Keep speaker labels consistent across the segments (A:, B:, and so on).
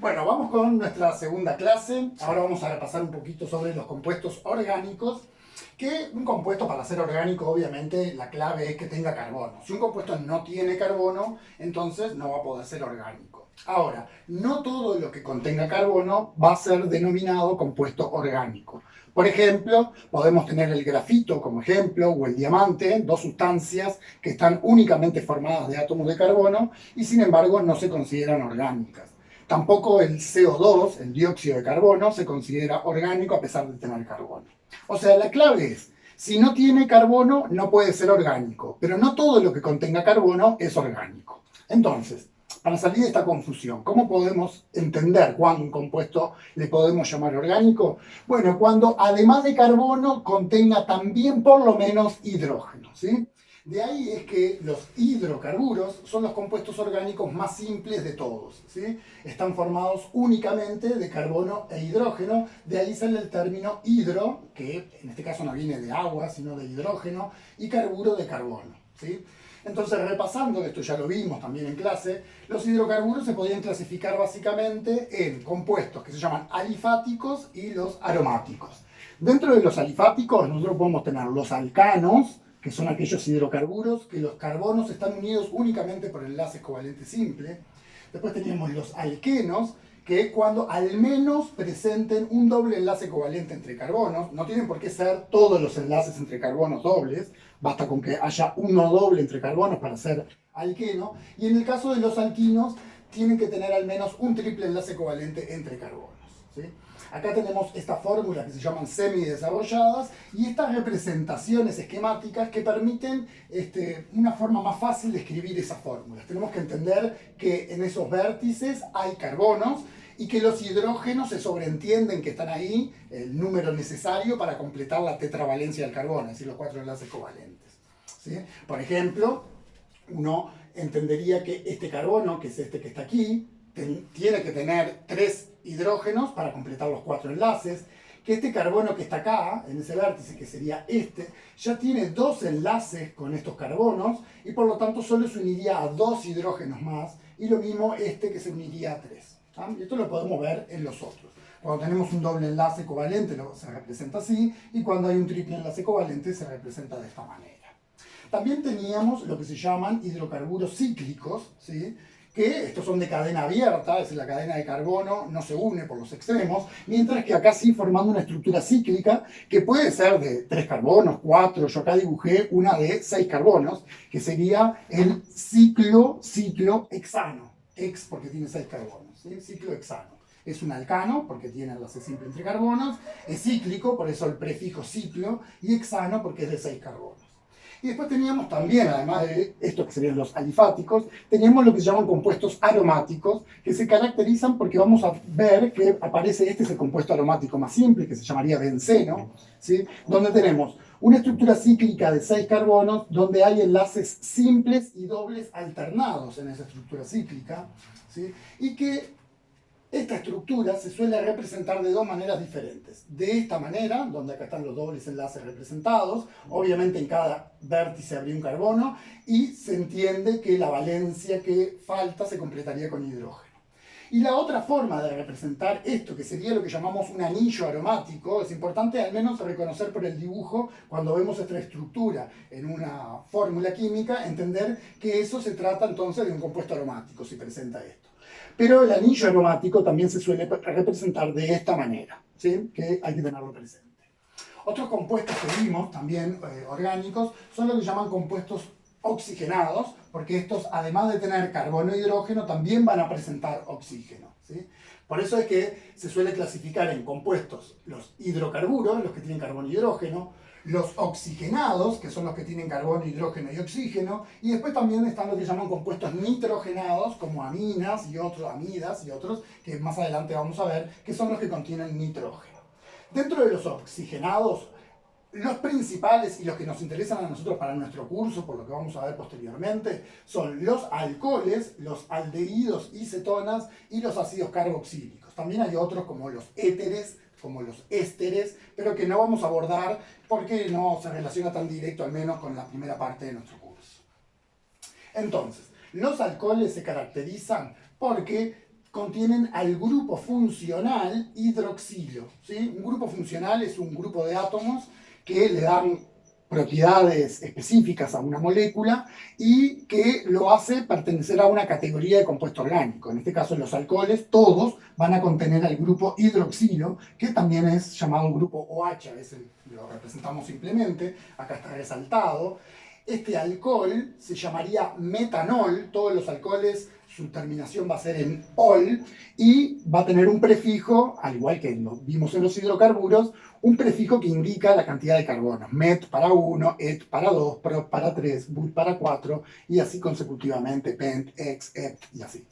A: Bueno, vamos con nuestra segunda clase. Ahora vamos a repasar un poquito sobre los compuestos orgánicos. Que un compuesto, para ser orgánico, obviamente la clave es que tenga carbono. Si un compuesto no tiene carbono, entonces no va a poder ser orgánico. Ahora, no todo lo que contenga carbono va a ser denominado compuesto orgánico. Por ejemplo, podemos tener el grafito como ejemplo, o el diamante, dos sustancias que están únicamente formadas de átomos de carbono y sin embargo no se consideran orgánicas. Tampoco el CO2, el dióxido de carbono, se considera orgánico a pesar de tener carbono. O sea, la clave es, si no tiene carbono, no puede ser orgánico, pero no todo lo que contenga carbono es orgánico. Entonces, para salir de esta confusión, ¿cómo podemos entender cuándo un compuesto le podemos llamar orgánico? Bueno, cuando además de carbono contenga también por lo menos hidrógeno, ¿sí? De ahí es que los hidrocarburos son los compuestos orgánicos más simples de todos, ¿sí? Están formados únicamente de carbono e hidrógeno, de ahí sale el término hidro, que en este caso no viene de agua, sino de hidrógeno, y carburo de carbono, ¿sí? Entonces, repasando, esto ya lo vimos también en clase, los hidrocarburos se podían clasificar básicamente en compuestos que se llaman alifáticos y los aromáticos. Dentro de los alifáticos nosotros podemos tener los alcanos, que son aquellos hidrocarburos que los carbonos están unidos únicamente por enlaces covalentes simples. Después teníamos los alquenos, que es cuando al menos presenten un doble enlace covalente entre carbonos. No tienen por qué ser todos los enlaces entre carbonos dobles, basta con que haya uno doble entre carbonos para ser alqueno. Y en el caso de los alquinos, tienen que tener al menos un triple enlace covalente entre carbonos, ¿sí? Acá tenemos esta fórmula que se llaman semidesarrolladas y estas representaciones esquemáticas que permiten una forma más fácil de escribir esas fórmulas. Tenemos que entender que en esos vértices hay carbonos y que los hidrógenos se sobreentienden que están ahí, el número necesario para completar la tetravalencia del carbono, es decir, los 4 enlaces covalentes, ¿sí? Por ejemplo, uno entendería que este carbono, que es este que está aquí, tiene que tener 3 hidrógenos para completar los 4 enlaces, que este carbono que está acá, en ese vértice, que sería este, ya tiene 2 enlaces con estos carbonos y por lo tanto solo se uniría a 2 hidrógenos más, y lo mismo este que se uniría a 3. ¿Sí? Y esto lo podemos ver en los otros. Cuando tenemos un doble enlace covalente se representa así, y cuando hay un triple enlace covalente se representa de esta manera. También teníamos lo que se llaman hidrocarburos cíclicos, ¿sí? Que estos son de cadena abierta, es decir, la cadena de carbono no se une por los extremos, mientras que acá sí formando una estructura cíclica que puede ser de 3 carbonos, 4, yo acá dibujé una de 6 carbonos, que sería el ciclo hexano, hex porque tiene 6 carbonos, ¿sí? Ciclo hexano. Es un alcano porque tiene enlace simple entre carbonos, es cíclico, por eso el prefijo ciclo, y hexano porque es de 6 carbonos. Y después teníamos también, además de esto que serían los alifáticos, teníamos lo que se llaman compuestos aromáticos, que se caracterizan porque vamos a ver que aparece, este es el compuesto aromático más simple, que se llamaría benceno, ¿sí? Donde tenemos una estructura cíclica de 6 carbonos, donde hay enlaces simples y dobles alternados en esa estructura cíclica, ¿sí? Y que esta estructura se suele representar de dos maneras diferentes. De esta manera, donde acá están los dobles enlaces representados, obviamente en cada vértice habría un carbono, y se entiende que la valencia que falta se completaría con hidrógeno. Y la otra forma de representar esto, que sería lo que llamamos un anillo aromático, es importante al menos reconocer por el dibujo, cuando vemos esta estructura en una fórmula química, entender que eso se trata entonces de un compuesto aromático, si presenta esto. Pero el anillo aromático también se suele representar de esta manera, ¿sí? Que hay que tenerlo presente. Otros compuestos que vimos, también orgánicos, son lo que llaman compuestos oxigenados, porque estos, además de tener carbono e hidrógeno, también van a presentar oxígeno, ¿sí? Por eso es que se suele clasificar en compuestos los hidrocarburos, los que tienen carbono e hidrógeno, los oxigenados, que son los que tienen carbono, hidrógeno y oxígeno, y después también están lo que llaman compuestos nitrogenados, como aminas y otros, amidas y otros, que más adelante vamos a ver, que son los que contienen nitrógeno. Dentro de los oxigenados, los principales y los que nos interesan a nosotros para nuestro curso, por lo que vamos a ver posteriormente, son los alcoholes, los aldehídos y cetonas y los ácidos carboxílicos. También hay otros como los éteres, como los ésteres, pero que no vamos a abordar porque no se relaciona tan directo, al menos con la primera parte de nuestro curso. Entonces, los alcoholes se caracterizan porque contienen al grupo funcional hidroxilo, ¿sí? Un grupo funcional es un grupo de átomos que le dan propiedades específicas a una molécula y que lo hace pertenecer a una categoría de compuesto orgánico. En este caso, los alcoholes, todos van a contener al grupo hidroxilo, que también es llamado grupo OH, a veces lo representamos simplemente, acá está resaltado. Este alcohol se llamaría metanol, todos los alcoholes su terminación va a ser en ol y va a tener un prefijo, al igual que lo vimos en los hidrocarburos, un prefijo que indica la cantidad de carbonos. Met para 1, et para 2, prop para 3, but para 4 y así consecutivamente, pent, ex, ept y así.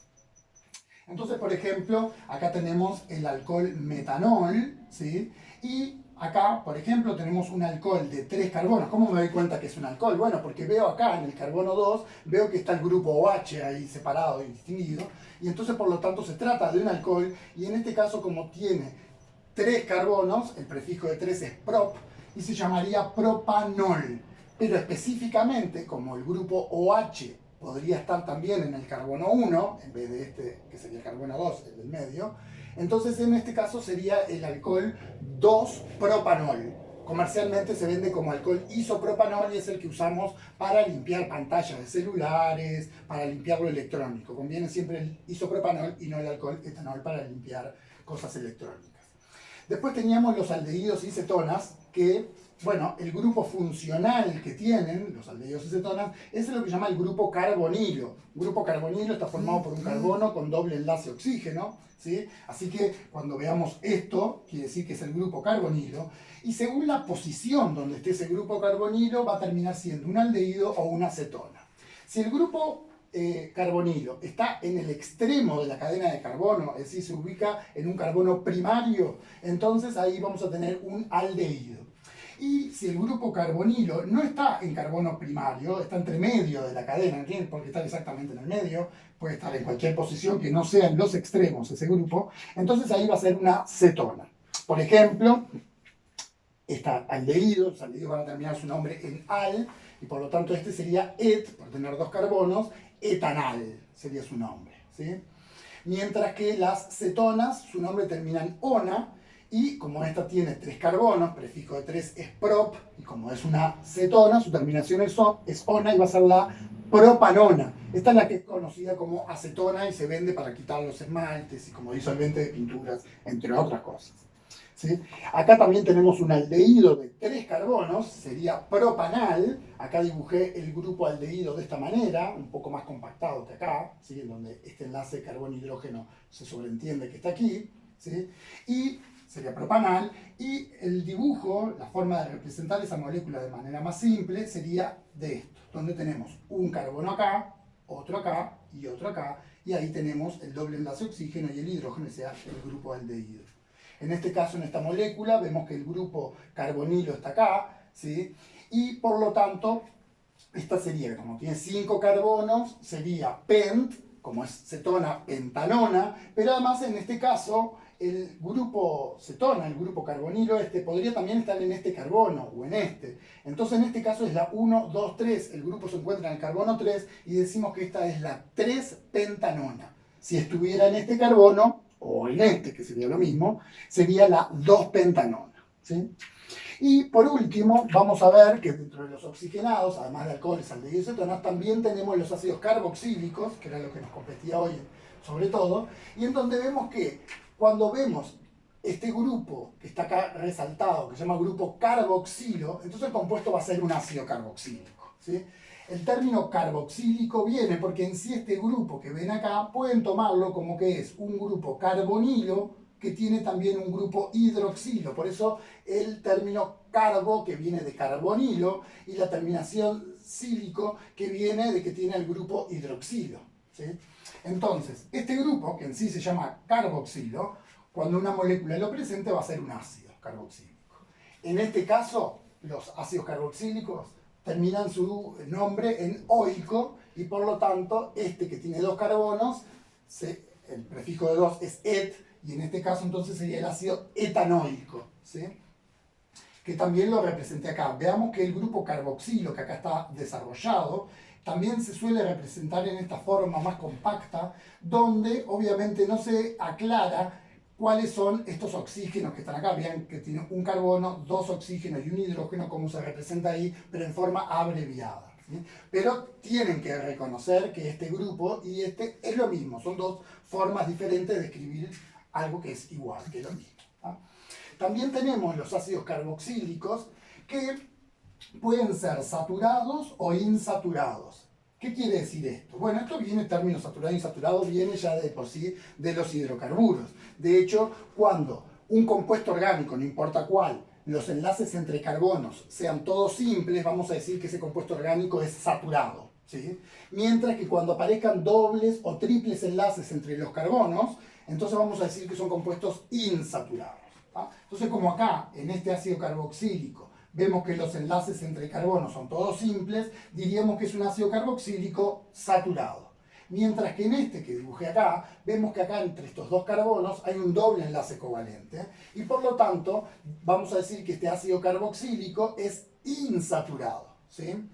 A: Entonces, por ejemplo, acá tenemos el alcohol metanol, ¿sí? Y acá, por ejemplo, tenemos un alcohol de 3 carbonos. ¿Cómo me doy cuenta que es un alcohol? Bueno, porque veo acá en el carbono 2, veo que está el grupo OH ahí separado y distinguido. Y entonces, por lo tanto, se trata de un alcohol. Y en este caso, como tiene 3 carbonos, el prefijo de 3 es prop, y se llamaría propanol. Pero específicamente, como el grupo OH podría estar también en el carbono 1, en vez de este, que sería el carbono 2, el del medio, entonces en este caso sería el alcohol 2-propanol. Comercialmente se vende como alcohol isopropanol y es el que usamos para limpiar pantallas de celulares, para limpiar lo electrónico. Conviene siempre el isopropanol y no el alcohol etanol para limpiar cosas electrónicas. Después teníamos los aldehídos y cetonas que, bueno, el grupo funcional que tienen, los aldehídos y cetonas, es lo que se llama el grupo carbonilo. El grupo carbonilo está formado por un carbono con doble enlace oxígeno, ¿sí? Así que cuando veamos esto, quiere decir que es el grupo carbonilo. Y según la posición donde esté ese grupo carbonilo, va a terminar siendo un aldehído o una cetona. Si el grupo carbonilo está en el extremo de la cadena de carbono, es decir, se ubica en un carbono primario, entonces ahí vamos a tener un aldehído. Y si el grupo carbonilo no está en carbono primario, está entre medio de la cadena, ¿entiendes? Porque está exactamente en el medio, puede estar en cualquier posición que no sea en los extremos ese grupo, entonces ahí va a ser una cetona. Por ejemplo, está aldehído, los aldehídos van a terminar su nombre en al, y por lo tanto este sería et, por tener 2 carbonos, etanal sería su nombre, ¿sí? Mientras que las cetonas, su nombre termina en ona, y como esta tiene 3 carbonos, prefijo de 3 es prop, y como es una cetona, su terminación es ona y va a ser la propanona. Esta es la que es conocida como acetona y se vende para quitar los esmaltes y como disolvente de pinturas, entre otras cosas. ¿Sí? Acá también tenemos un aldehído de 3 carbonos, sería propanal. Acá dibujé el grupo aldehído de esta manera, un poco más compactado que acá, ¿sí? En donde este enlace carbono-hidrógeno se sobreentiende que está aquí, ¿sí? Y sería propanal, y el dibujo, la forma de representar esa molécula de manera más simple sería de esto, donde tenemos un carbono acá, otro acá y otro acá, y ahí tenemos el doble enlace oxígeno y el hidrógeno, sea el grupo aldehído. En este caso, en esta molécula, vemos que el grupo carbonilo está acá, ¿sí? Y por lo tanto, esta sería, como tiene 5 carbonos, sería pent, como es cetona, pentanona, pero además en este caso, el grupo cetona, el grupo carbonilo, podría también estar en este carbono o en este. Entonces en este caso es la 1, 2, 3, el grupo se encuentra en el carbono 3 y decimos que esta es la 3-pentanona. Si estuviera en este carbono, o en este, que sería lo mismo, sería la 2-pentanona, ¿sí? Y por último, vamos a ver que dentro de los oxigenados, además de alcoholes, aldehídos y cetonas, también tenemos los ácidos carboxílicos, que era lo que nos competía hoy sobre todo, y en donde vemos que cuando vemos este grupo que está acá resaltado, que se llama grupo carboxilo, entonces el compuesto va a ser un ácido carboxílico, ¿sí? El término carboxílico viene porque en sí este grupo que ven acá pueden tomarlo como que es un grupo carbonilo que tiene también un grupo hidroxilo. Por eso el término carbo, que viene de carbonilo, y la terminación sílico, que viene de que tiene el grupo hidroxilo, ¿sí? Entonces, este grupo, que en sí se llama carboxilo, cuando una molécula lo presente va a ser un ácido carboxílico. En este caso, los ácidos carboxílicos terminan su nombre en oico y por lo tanto este que tiene 2 carbonos, el prefijo de 2 es et, y en este caso entonces sería el ácido etanoico, ¿sí? Que también lo representé acá. Veamos que el grupo carboxilo que acá está desarrollado, también se suele representar en esta forma más compacta, donde obviamente no se aclara cuáles son estos oxígenos que están acá. Vean que tiene un carbono, dos oxígenos y un hidrógeno, como se representa ahí, pero en forma abreviada, ¿sí? Pero tienen que reconocer que este grupo y este es lo mismo, son dos formas diferentes de escribir algo que es igual, que es lo mismo, ¿ah? También tenemos los ácidos carboxílicos que pueden ser saturados o insaturados. ¿Qué quiere decir esto? Bueno, esto viene, el término saturado e insaturado viene ya de por sí de los hidrocarburos. De hecho, cuando un compuesto orgánico, no importa cuál, los enlaces entre carbonos sean todos simples, vamos a decir que ese compuesto orgánico es saturado, ¿sí? Mientras que cuando aparezcan dobles o triples enlaces entre los carbonos, entonces vamos a decir que son compuestos insaturados, ¿tá? Entonces, como acá, en este ácido carboxílico, vemos que los enlaces entre carbonos son todos simples, diríamos que es un ácido carboxílico saturado. Mientras que en este que dibujé acá, vemos que acá entre estos dos carbonos hay un doble enlace covalente y por lo tanto vamos a decir que este ácido carboxílico es insaturado, ¿sí?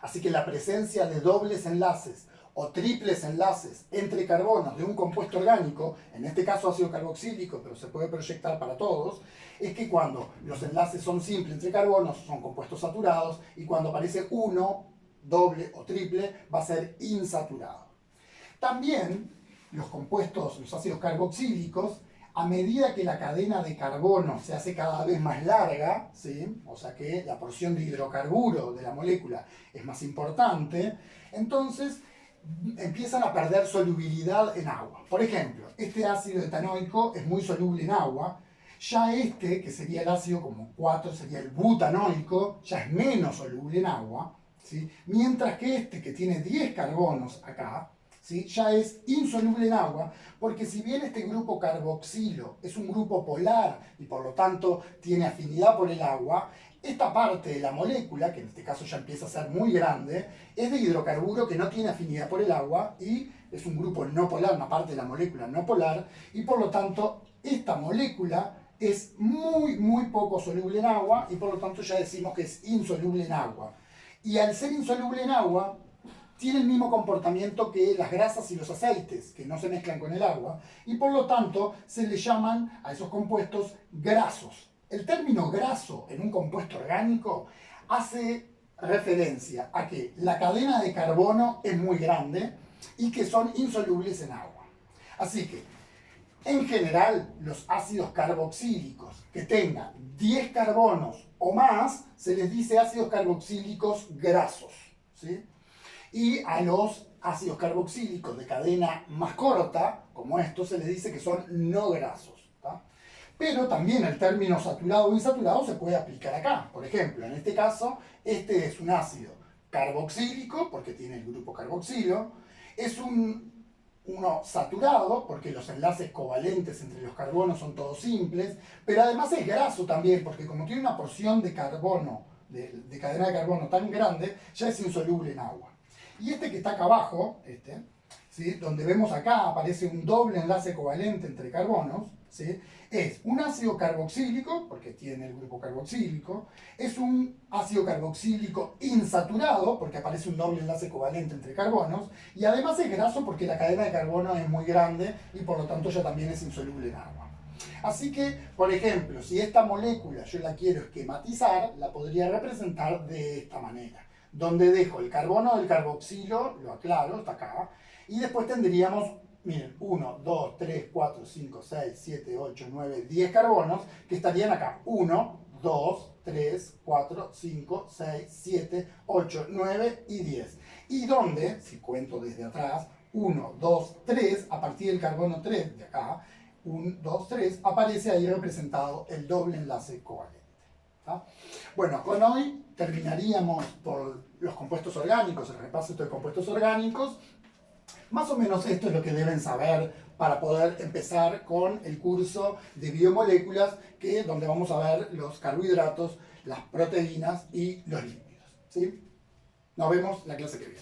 A: Así que la presencia de dobles enlaces o triples enlaces entre carbonos de un compuesto orgánico, en este caso ácido carboxílico, pero se puede proyectar para todos, es que cuando los enlaces son simples entre carbonos son compuestos saturados y cuando aparece uno, doble o triple, va a ser insaturado. También los compuestos, los ácidos carboxílicos, a medida que la cadena de carbono se hace cada vez más larga, ¿sí? O sea que la porción de hidrocarburo de la molécula es más importante, entonces empiezan a perder solubilidad en agua. Por ejemplo, este ácido etanoico es muy soluble en agua, ya este, que sería el ácido como 4, sería el butanoico, ya es menos soluble en agua, ¿sí? Mientras que este, que tiene 10 carbonos acá, ¿sí? Ya es insoluble en agua, porque si bien este grupo carboxilo es un grupo polar y por lo tanto tiene afinidad por el agua, esta parte de la molécula, que en este caso ya empieza a ser muy grande, es de hidrocarburo que no tiene afinidad por el agua y es un grupo no polar, una parte de la molécula no polar, y por lo tanto esta molécula es muy poco soluble en agua y por lo tanto ya decimos que es insoluble en agua. Y al ser insoluble en agua, tiene el mismo comportamiento que las grasas y los aceites, que no se mezclan con el agua, y por lo tanto se le llaman a esos compuestos grasos. El término graso en un compuesto orgánico hace referencia a que la cadena de carbono es muy grande y que son insolubles en agua. Así que, en general, los ácidos carboxílicos que tengan 10 carbonos o más, se les dice ácidos carboxílicos grasos, ¿sí? Y a los ácidos carboxílicos de cadena más corta, como estos, se les dice que son no grasos, ¿tá? Pero también el término saturado o insaturado se puede aplicar acá. Por ejemplo, en este caso, este es un ácido carboxílico, porque tiene el grupo carboxilo, es uno saturado, porque los enlaces covalentes entre los carbonos son todos simples, pero además es graso también, porque como tiene una porción de carbono, de cadena de carbono tan grande, ya es insoluble en agua. Y este que está acá abajo, ¿sí? Donde vemos acá aparece un doble enlace covalente entre carbonos, ¿sí? Es un ácido carboxílico, porque tiene el grupo carboxílico, es un ácido carboxílico insaturado, porque aparece un doble enlace covalente entre carbonos, y además es graso porque la cadena de carbono es muy grande y por lo tanto ya también es insoluble en agua. Así que, por ejemplo, si esta molécula yo la quiero esquematizar, la podría representar de esta manera, donde dejo el carbono del carboxilo, lo aclaro, está acá, y después tendríamos, miren, 1, 2, 3, 4, 5, 6, 7, 8, 9, 10 carbonos que estarían acá. 1, 2, 3, 4, 5, 6, 7, 8, 9 y 10. Y donde, si cuento desde atrás, 1, 2, 3, a partir del carbono 3 de acá, 1, 2, 3, aparece ahí representado el doble enlace covalente, ¿tá? Bueno, con hoy terminaríamos por los compuestos orgánicos, el repaso de compuestos orgánicos. Más o menos esto es lo que deben saber para poder empezar con el curso de biomoléculas, donde vamos a ver los carbohidratos, las proteínas y los lípidos, ¿sí? Nos vemos la clase que viene.